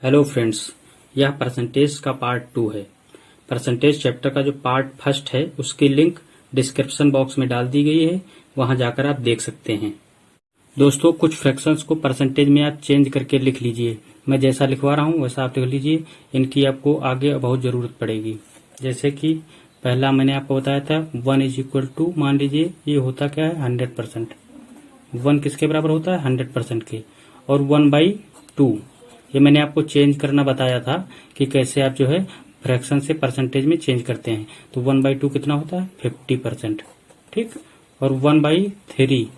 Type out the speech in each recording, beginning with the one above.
Hello friends, यह percentage का part 2 है। परसेंटेज चैप्टर का जो पार्ट फर्स्ट है उसकी लिंक डिस्क्रिप्शन बॉक्स में डाल दी गई है, वहां जाकर आप देख सकते हैं। दोस्तों, कुछ फ्रैक्शंस को परसेंटेज में आप चेंज करके लिख लीजिए। मैं जैसा लिखवा रहा हूं वैसा आप लिख लीजिए, इनकी आपको आगे बहुत जरूरत पड़ेगी। जैसे कि पहला मैंने आपको बताया था 1 इज इक्वल टू, मान लीजिए ये होता क्या है 100%। 1 किसके बराबर होता है 100% के, और 1/2 ये मैंने आपको चेंज करना बताया था कि कैसे आप जो है फ्रैक्शन से परसेंटेज में चेंज करते हैं। तो 1/2 कितना होता है 50%, ठीक। और 1/3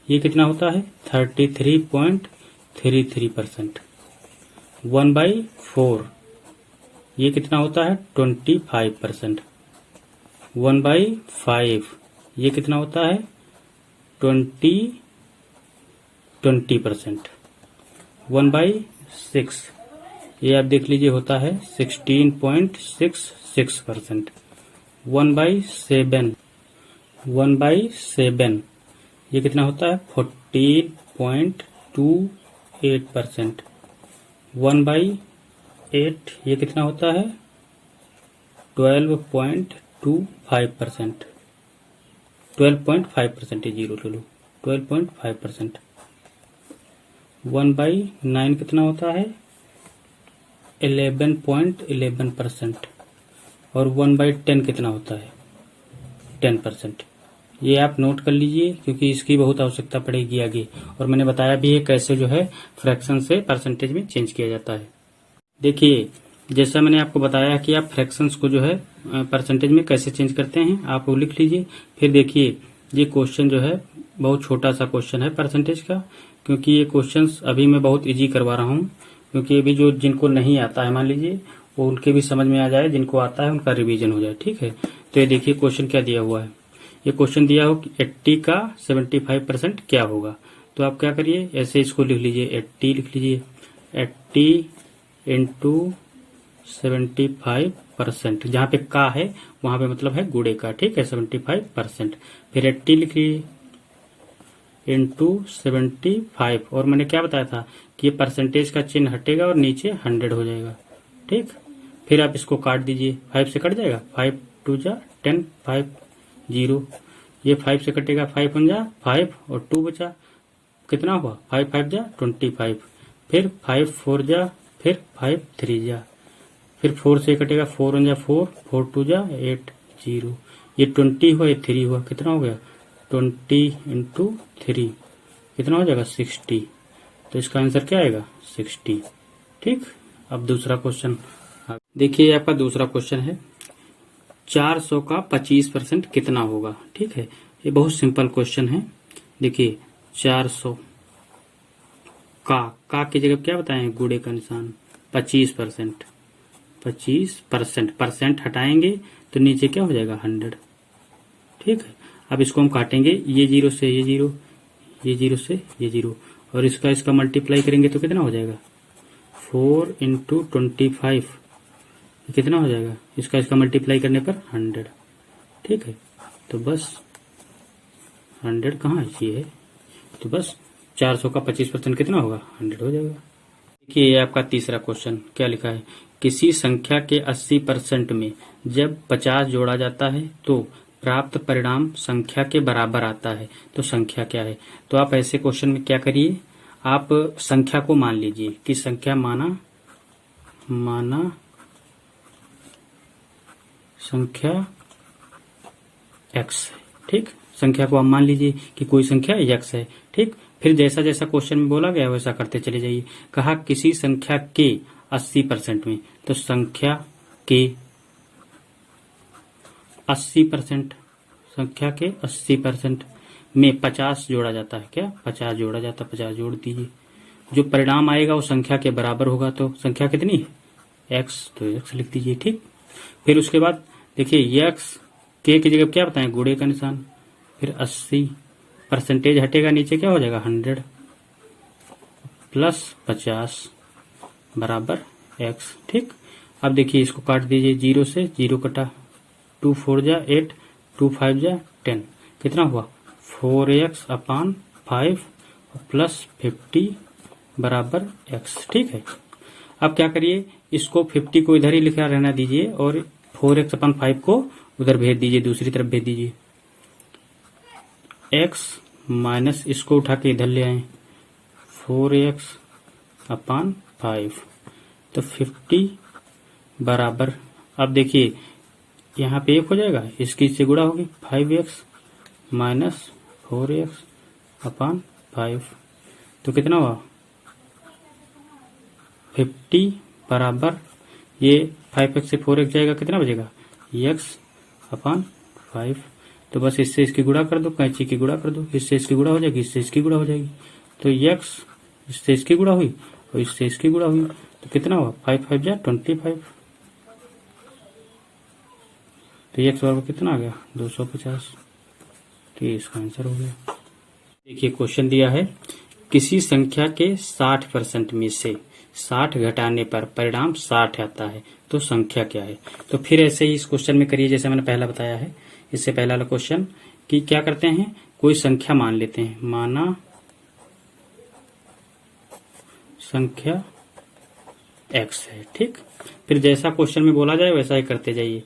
ये कितना होता है 33.33%। 1/4 ये कितना होता है 25%। 1/5 ये कितना होता है 20%। 1/6 ये आप देख लीजिए होता है 16.66%। 1/7 ये कितना होता है 14.28%। 1/8 ये कितना होता है 12.25%। 12.5% जीरो ले लो, 12.5%। 1/9 कितना होता है 11.11%। और 1/10 कितना होता है 10%। ये आप नोट कर लीजिए क्योंकि इसकी बहुत आवश्यकता पड़ेगी आगे, और मैंने बताया भी है कैसे जो है फ्रैक्शन से परसेंटेज में चेंज किया जाता है। देखिए, जैसा मैंने आपको बताया कि आप फ्रैक्शंस को जो है परसेंटेज में कैसे चेंज करते हैं, आप वो लिख लीजिए। फिर देखिए, ये क्वेश्चन जो है बहुत छोटा सा क्वेश्चन है परसेंटेज का, क्योंकि ये क्वेश्चंस अभी मैं बहुत इजी करवा रहा हूँ, क्योंकि अभी जो जिनको नहीं आता है मान लीजिए वो उनके भी समझ में आ जाए, जिनको आता है उनका रिवीजन हो जाए, ठीक है। तो ये देखिए क्वेश्चन क्या दिया हुआ है। ये क्वेश्चन दिया हो कि 80 का 75% क्या होगा। तो आप क्या करिए, ऐसे इसको लिख लीजिए, 80 लिख लीजिए, 80 इंटू 75%। जहाँ पे का है वहां पे मतलब है गुड़े का, ठीक है, 75%। फिर 80 लिख लीजिए इंटू 75, और मैंने क्या बताया था कि ये परसेंटेज का चिन्ह हटेगा और नीचे 100 हो जाएगा, ठीक। फिर आप इसको काट दीजिए, 5 से कट जाएगा, 5 2 जा 10, 5 0, ये 5 से कटेगा, 5 1 जा 5 और 2 बचा, कितना हुआ 5 5 जा 25। फिर 5 4 जा, फिर 5 3 जा, फिर 4 से कटेगा, 4 1 जा 4, 4 2 जा 8 0, ये 20 हुआ, ये 3 हुआ, कितना हो गया 20 इंटू 3 कितना हो जाएगा 60। तो इसका आंसर क्या आएगा 60, ठीक। अब दूसरा क्वेश्चन देखिए, आपका दूसरा क्वेश्चन है 400 का 25% कितना होगा, ठीक है। ये बहुत सिंपल क्वेश्चन है। देखिए 400 का की जगह क्या बताएं गुड़े का निशान, 25%। 25% परसेंट हटाएंगे तो नीचे क्या हो जाएगा 100, ठीक है। अब इसको हम काटेंगे, ये 0 से ये 0, ये 0 से ये 0, और इसका मल्टीप्लाई करेंगे तो कितना हो जाएगा 4 इंटू 25, कितना हो जाएगा, इसका मल्टीप्लाई करने पर 100, ठीक है। तो बस 100 कहाँ है, ये है, तो बस 400 का 25% कितना होगा 100 हो जाएगा। देखिए ये आपका तीसरा क्वेश्चन क्या लिखा है, किसी संख्या के 80% में जब 50 जोड़ा जाता है तो प्राप्त परिणाम संख्या के बराबर आता है, तो संख्या क्या है। तो आप ऐसे क्वेश्चन में क्या करिए, आप संख्या को मान लीजिए कि संख्या माना संख्या x है, ठीक। संख्या को आप मान लीजिए कि कोई संख्या x है, ठीक। फिर जैसा जैसा क्वेश्चन में बोला गया वैसा करते चले जाइए। कहा किसी संख्या के 80% में, तो संख्या के 80%, संख्या के 80% में 50 जोड़ा जाता है, क्या 50 जोड़ा जाता है, 50 जोड़ दीजिए। जो परिणाम आएगा वो संख्या के बराबर होगा, तो संख्या कितनी है x, तो x लिख दीजिए, ठीक। फिर उसके बाद देखिए x के की जगह क्या बताएं गुड़े का निशान, फिर 80 परसेंटेज हटेगा, नीचे क्या हो जाएगा 100 प्लस 50 बराबर x, ठीक। अब देखिए इसको काट दीजिए, 0 से 0 कटा, 2 4 जा 8, 2 5 जा 10, कितना हुआ 4x/5 प्लस 50 बराबर x, ठीक है। अब क्या करिए, इसको 50 को इधर ही लिखा रहना दीजिए और 4x/5 को उधर भेज दीजिए, दूसरी तरफ भेज दीजिए। x माइनस इसको उठा के इधर ले आए 4x/5, तो 50 बराबर, अब देखिए यहाँ पे 1 हो जाएगा, इसकी इससे गुणा होगी 5x माइनस 4x/5, तो कितना हुआ 50 बराबर, ये 5x से 4x जाएगा, कितना बचेगा x/5। तो बस इससे इसकी गुणा कर दो, कैंची की गुणा कर दो, इससे इसकी गुणा हो जाएगी, इससे इसकी गुणा हो जाएगी, तो x इससे इसकी गुणा हुई और इससे इसकी गुणा हुई, तो कितना हुआ 5×5 = 25, तो x बराबर कितना आ गया 250, तो ये इसका आंसर हो गया। देखिए क्वेश्चन दिया है, किसी संख्या के 60% में से 60 घटाने पर परिणाम 60 आता है, तो संख्या क्या है। तो फिर ऐसे ही इस क्वेश्चन में करिए जैसे मैंने पहला बताया है। इससे पहला वाला क्वेश्चन कि क्या करते हैं, कोई संख्या मान लेते हैं, माना संख्या x है, ठीक। फिर जैसा क्वेश्चन में बोला जाए वैसा ही करते जाइए।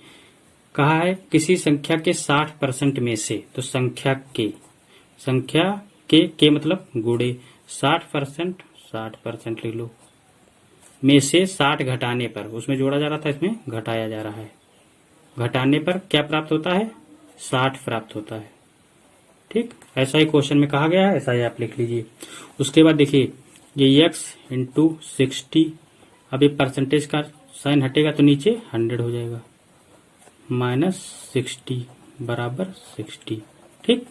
कहा है किसी संख्या के 60% में से, तो संख्या के मतलब गुणे 60%, 60% लिख लो, में से 60 घटाने पर, उसमें जोड़ा जा रहा था, इसमें घटाया जा रहा है, घटाने पर क्या प्राप्त होता है 60 प्राप्त होता है, ठीक। ऐसा ही क्वेश्चन में कहा गया है, ऐसा ही आप लिख लीजिए। उसके बाद देखिए ये x इंटू 60, अब ये परसेंटेज का साइन हटेगा तो नीचे 100 हो जाएगा, माइनस 60 बराबर 60, ठीक।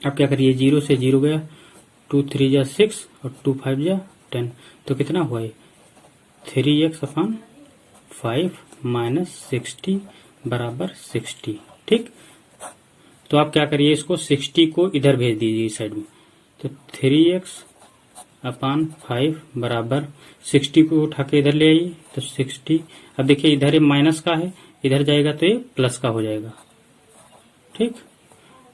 अब क्या करिए, 0 से 0 गया, 2 3 = 6 और 2 5 = 10, तो कितना हुआ ये 3x/5 माइनस 60 बराबर 60, ठीक। तो आप क्या करिए, इसको 60 को इधर भेज दीजिए इस साइड में, तो 3x/5 बराबर 60 को उठा के इधर ले आइए, तो 60, अब देखिए इधर ये माइनस का है, इधर जाएगा तो ये प्लस का हो जाएगा, ठीक।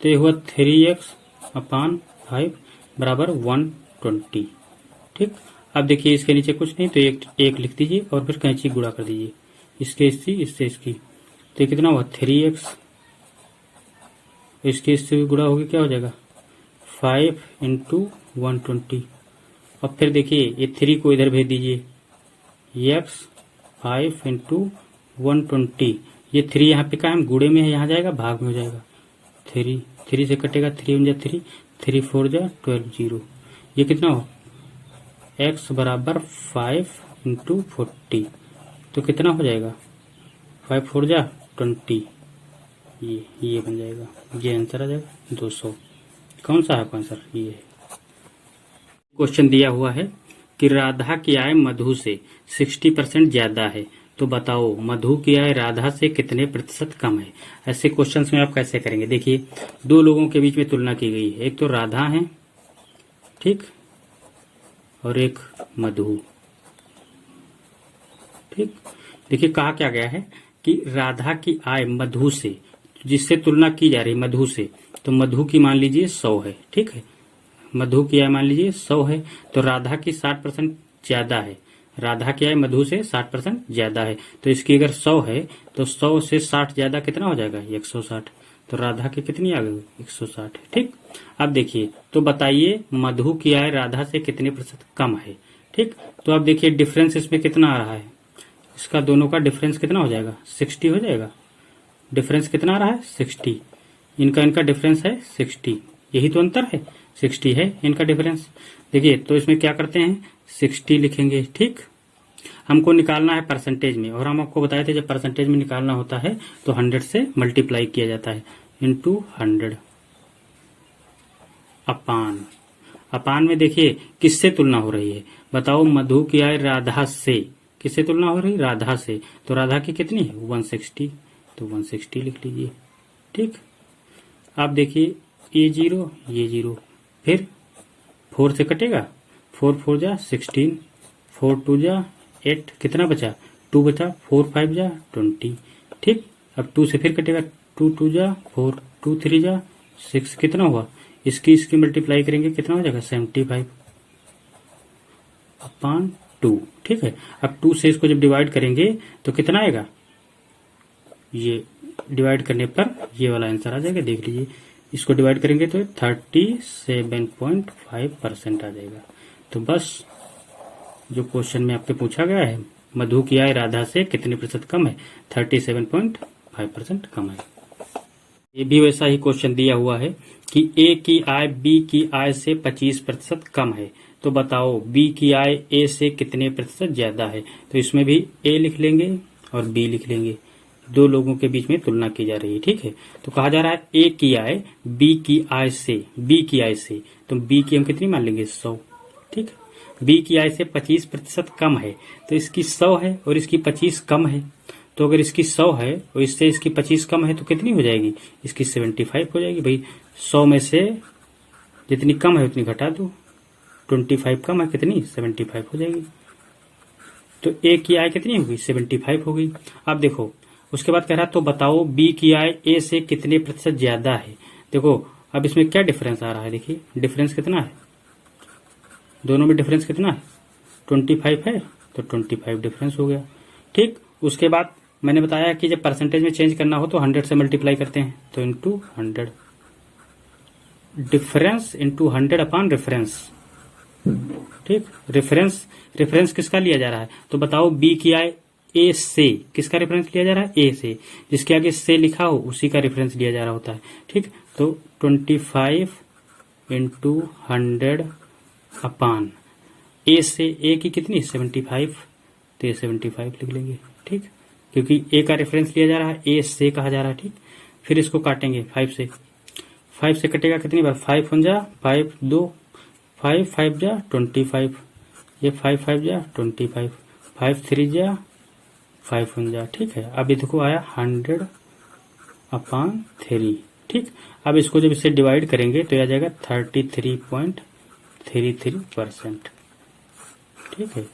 तो ये हुआ 3x/5 बराबर 120, ठीक। अब देखिए इसके नीचे कुछ नहीं, तो एक लिख दीजिए और फिर कैंची गुणा कर दीजिए, इसके इससे इसकी, तो ये कितना हुआ 3x, इसके इससे भी गुणा होगी, क्या हो जाएगा 5 × 120। अब फिर देखिए ये 3 को इधर भेज दीजिए, x 5 × 120, ये 3 यहाँ पे क्या है, गुणे में है, यहाँ जाएगा भाग में हो जाएगा, 3 से कटेगा, 3 × 3, 3 4 = 12, 0, ये कितना हो x बराबर 5 × 40, तो कितना हो जाएगा 5 4 = 20, ये बन जाएगा, ये आंसर आ जाएगा 200। कौन सा है आंसर, ये है। क्वेश्चन दिया हुआ है कि राधा की आय मधु से 60% ज्यादा है, तो बताओ मधु की आय राधा से कितने प्रतिशत कम है। ऐसे क्वेश्चंस में आप कैसे करेंगे, देखिए 2 लोगों के बीच में तुलना की गई है, एक तो राधा है, ठीक, और एक मधु, ठीक। देखिए कहा क्या गया है कि राधा की आय मधु से, जिससे तुलना की जा रही है मधु से, तो मधु की मान लीजिए 100 है, ठीक है, मधु की आय मान लीजिए 100 है, तो राधा की 60% ज्यादा है, राधा की आय मधु से 60% ज्यादा है, तो इसकी अगर 100 है तो 100 से 60 ज्यादा कितना हो जाएगा 160, तो राधा की कितनी आ गई 160, ठीक। अब देखिए तो बताइए मधु की आय राधा से कितने प्रतिशत कम है, ठीक। तो अब देखिए डिफरेंस इसमें कितना आ रहा है, इसका दोनों का डिफरेंस कितना हो जाएगा 60 हो जाएगा, डिफरेंस कितना आ रहा है 60, इनका डिफरेंस है 60, यही तो अंतर है, 60 है इनका डिफरेंस। देखिए तो इसमें क्या करते हैं 60 लिखेंगे, ठीक। हमको निकालना है परसेंटेज में, और हम आपको बताए थे जब परसेंटेज में निकालना होता है तो 100 से मल्टीप्लाई किया जाता है, इंटू 100 अपान में देखिए किससे तुलना हो रही है, बताओ मधु की आय राधा से, किससे तुलना हो रही राधा से, तो राधा की कितनी है 160, तो 160 लिख लीजिए, ठीक। आप देखिए ये 0 ये 0, फिर 4 से कटेगा, 4 4 = 16, 4 2 = 8, कितना बचा 2 बचा, 4 5 = 20, ठीक। अब 2 से फिर कटेगा, 2 2 = 4, 2 3 = 6, कितना हुआ, इसकी मल्टीप्लाई करेंगे कितना हो जाएगा 75/20, 2, ठीक है। अब 2 से इसको जब डिवाइड करेंगे तो कितना आएगा, ये डिवाइड करने पर ये वाला आंसर आ जाएगा। देख लीजिए, इसको डिवाइड करेंगे तो 37.5% आ जाएगा। तो बस जो क्वेश्चन में आपसे पूछा गया है, मधु की आय राधा से कितने प्रतिशत कम है, 37.5% कम है। ये भी वैसा ही क्वेश्चन दिया हुआ है कि ए की आय बी की आय से 25% कम है, तो बताओ बी की आय ए से कितने प्रतिशत ज्यादा है। तो इसमें भी ए लिख लेंगे और बी लिख लेंगे, दो लोगों के बीच में तुलना की जा रही है, ठीक है। तो कहा जा रहा है ए की आय बी की आय से, बी की आय से, तो बी की हम कितनी मान लेंगे, 100, ठीक है। बी की आय से 25% कम है, तो इसकी 100 है और इसकी 25 कम है। तो अगर इसकी 100 है और इससे इसकी 25 कम है तो कितनी हो जाएगी, इसकी 75 हो जाएगी। भाई 100 में से जितनी कम है उतनी घटा दो, 25 कम है कितनी, 75 हो जाएगी। तो ए की आय कितनी होगी, 75 होगी। अब देखो उसके बाद कह रहा तो बताओ बी की आय ए से कितने प्रतिशत ज्यादा है। देखो अब इसमें क्या डिफरेंस आ रहा है, देखिए डिफरेंस कितना है, दोनों में डिफरेंस कितना है, 25 है, तो 25 डिफरेंस हो गया, ठीक। उसके बाद मैंने बताया कि जब परसेंटेज में चेंज करना हो तो 100 से मल्टीप्लाई करते हैं, तो into 100, difference into 100 upon reference, ठीक। रेफरेंस किसका लिया जा रहा है, तो बताओ बी की आय ए से, किसका रेफरेंस लिया जा रहा है, ए से, जिसके आगे से लिखा हो उसी का रेफरेंस लिया जा रहा होता है, ठीक। तो 25 इंटू 100 अपान ए से, ए की कितनी 75, तो ये 75 लिख लेंगे, ठीक, क्योंकि ए का रेफरेंस लिया जा रहा है, ए से कहा जा रहा है, ठीक। फिर इसको काटेंगे 5 से, 5 से कटेगा कितनी बार, 5 1 जा 5 2, 5 5 जा 25, ये 5 5 जा 25, 5 3 जा 5 1 जा, ठीक है। अब ये देखो आया 100 अपान 3, ठीक। अब इसको जब इसे डिवाइड करेंगे तो आ जाएगा 33.33%, ठीक है।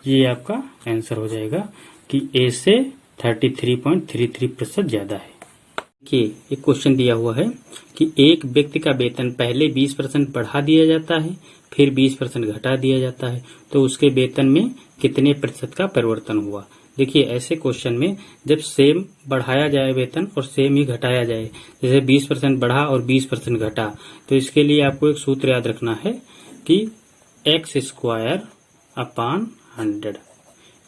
ये आपका आंसर हो जाएगा कि ए से 33.33% ज्यादा है। देखिए एक क्वेश्चन दिया हुआ है कि एक व्यक्ति का वेतन पहले 20% बढ़ा दिया जाता है, फिर 20% घटा दिया जाता है, तो उसके वेतन में कितने प्रतिशत का परिवर्तन हुआ। देखिए ऐसे क्वेश्चन में जब सेम बढ़ाया जाए वेतन और सेम ही घटाया जाए, जैसे 20% बढ़ा और 20% घटा, तो इसके लिए आपको एक सूत्र याद रखना है कि x² अपान 100,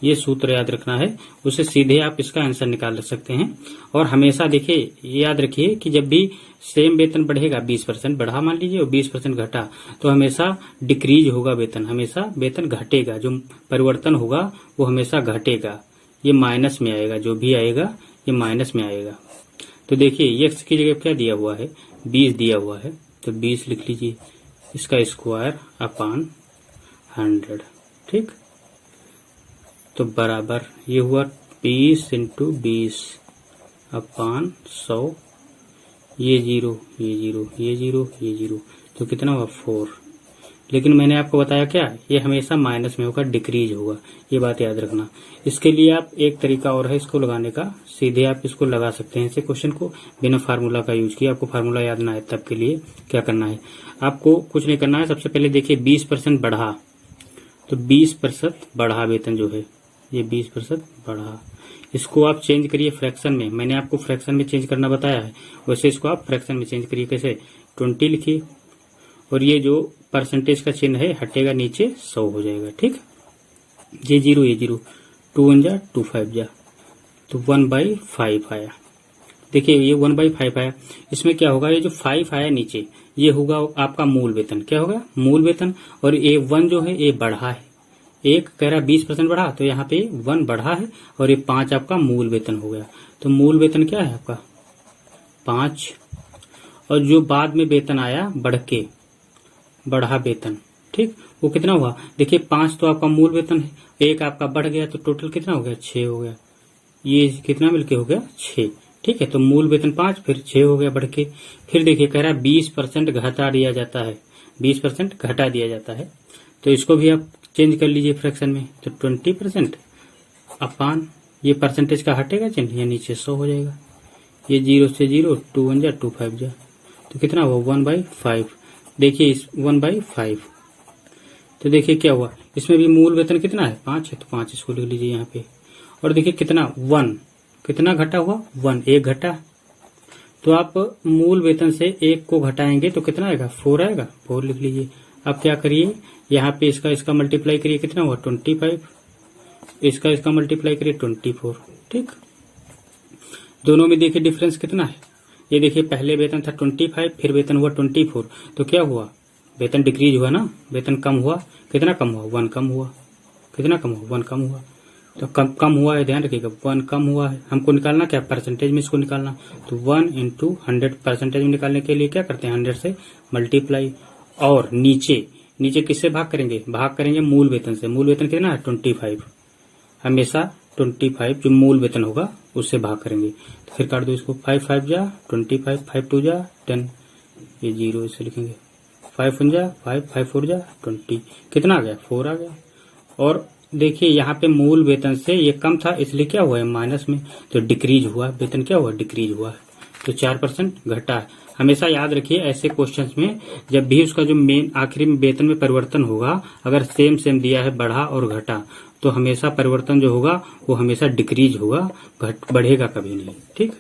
ये सूत्र याद रखना है, उसे सीधे आप इसका आंसर निकाल सकते हैं। और हमेशा देखिए याद रखिए कि जब भी सेम वेतन बढ़ेगा, 20% बढ़ा मान लीजिए और 20% घटा, तो हमेशा डिक्रीज होगा वेतन, हमेशा वेतन घटेगा, जो परिवर्तन होगा वो हमेशा घटेगा, ये माइनस में आएगा, जो भी आएगा ये माइनस में आएगा। तो देखिए x की जगह क्या दिया हुआ है, 20 दिया हुआ है, तो 20 लिख लीजिए, इसका स्क्वायर अपान 100, ठीक। तो बराबर ये हुआ 20 इंटू 20 अपान 100, ये 0 ये 0 ये 0 ये 0, तो कितना हुआ 4। लेकिन मैंने आपको बताया क्या, ये हमेशा माइनस में होगा, डिक्रीज होगा, ये बात याद रखना। इसके लिए आप एक तरीका और है इसको लगाने का, सीधे आप इसको लगा सकते हैं, इसे क्वेश्चन को बिना फार्मूला का यूज किया। आपको फार्मूला याद ना है तब के लिए क्या करना है, आपको कुछ नहीं करना है। सबसे पहले देखिए 20% बढ़ा, तो 20% बढ़ा वेतन जो है, ये 20% बढ़ा, इसको आप चेंज करिए फ्रैक्शन में, मैंने आपको फ्रैक्शन में चेंज करना बताया है, वैसे इसको आप फ्रैक्शन में चेंज करिए। कैसे, 20 लिखिए और ये जो परसेंटेज का चिन्ह है हटेगा नीचे, 100 हो जाएगा, ठीक। ये 0 ये 0, 2 1 जा 2 5 जा, तो 1/5 आया। देखिए ये 1/5 आया, इसमें क्या होगा, ये जो 5 आया नीचे ये होगा आपका मूल वेतन, क्या होगा मूल वेतन, और ये 1 जो है ये बढ़ा है, एक कह रहा 20% बढ़ा, तो यहाँ पे 1 बढ़ा है और ये 5 आपका मूल वेतन हो गया। तो मूल वेतन क्या है आपका 5, और जो बाद में वेतन आया बढ़ के, बढ़ा वेतन, ठीक, वो कितना हुआ, देखिए 5 तो आपका मूल वेतन है, एक आपका बढ़ गया, तो टोटल कितना हो गया 6 हो गया, ये कितना मिलके हो गया 6, ठीक है। तो मूल वेतन 5 फिर 6 हो गया बढ़ के। फिर देखिए कह रहा 20% घटा दिया जाता है, 20% घटा दिया जाता है, तो इसको भी आप चेंज कर लीजिए फ्रैक्शन में, तो 20% अपान ये परसेंटेज का हटेगा चिन्ह, या नीचे 100 हो जाएगा, ये 0 से 0, 2 1 जा 2 5 जा, तो कितना हुआ 1/5। देखिए इस 1/5, तो देखिए क्या हुआ, इसमें भी मूल वेतन कितना है 5 है, तो 5 इसको लिख लीजिए यहाँ पे। और देखिए कितना 1, कितना घटा हुआ 1, 1 घटा। तो आप मूल वेतन से 1 को घटाएंगे तो कितना आएगा 4 आएगा, 4 लिख लीजिए। अब क्या करिए यहाँ पे इसका मल्टीप्लाई करिए, कितना हुआ 25, इसका मल्टीप्लाई करिए 24। ठीक, दोनों में देखिए डिफरेंस कितना है। ये देखिए पहले वेतन था 25, फिर वेतन हुआ 24, तो क्या हुआ वेतन डिक्रीज हुआ ना, वेतन कम हुआ। कितना कम हुआ 1 कम हुआ। कितना कम हुआ 1 कम हुआ। तो कम हुआ है, ध्यान रखिएगा 1 कम हुआ है। हमको निकालना क्या परसेंटेज में इसको निकालना, तो 1 × 100 परसेंटेज में निकालने के लिए क्या करते हैं 100 से मल्टीप्लाई। और नीचे किससे भाग करेंगे मूल वेतन से। मूल वेतन कितना है 25, हमेशा 25 जो मूल वेतन होगा उससे भाग करेंगे। तो फिर काट दो इसको, 5 5 जा 25, 5 2 जा 10, ये 0 इसे लिखेंगे, 5 1 जा 5, 5 4 जा 20, कितना आ गया 4 आ गया। और देखिए यहाँ पे मूल वेतन से ये कम था इसलिए क्या हुआ है माइनस में, तो डिक्रीज हुआ, वेतन क्या हुआ डिक्रीज हुआ है, तो 4% घटा है। हमेशा याद रखिए ऐसे क्वेश्चंस में जब भी उसका जो मेन आखिरी में वेतन में परिवर्तन होगा, अगर सेम दिया है बढ़ा और घटा, तो हमेशा परिवर्तन जो होगा वो हमेशा डिक्रीज होगा, बढ़ेगा कभी नहीं। ठीक।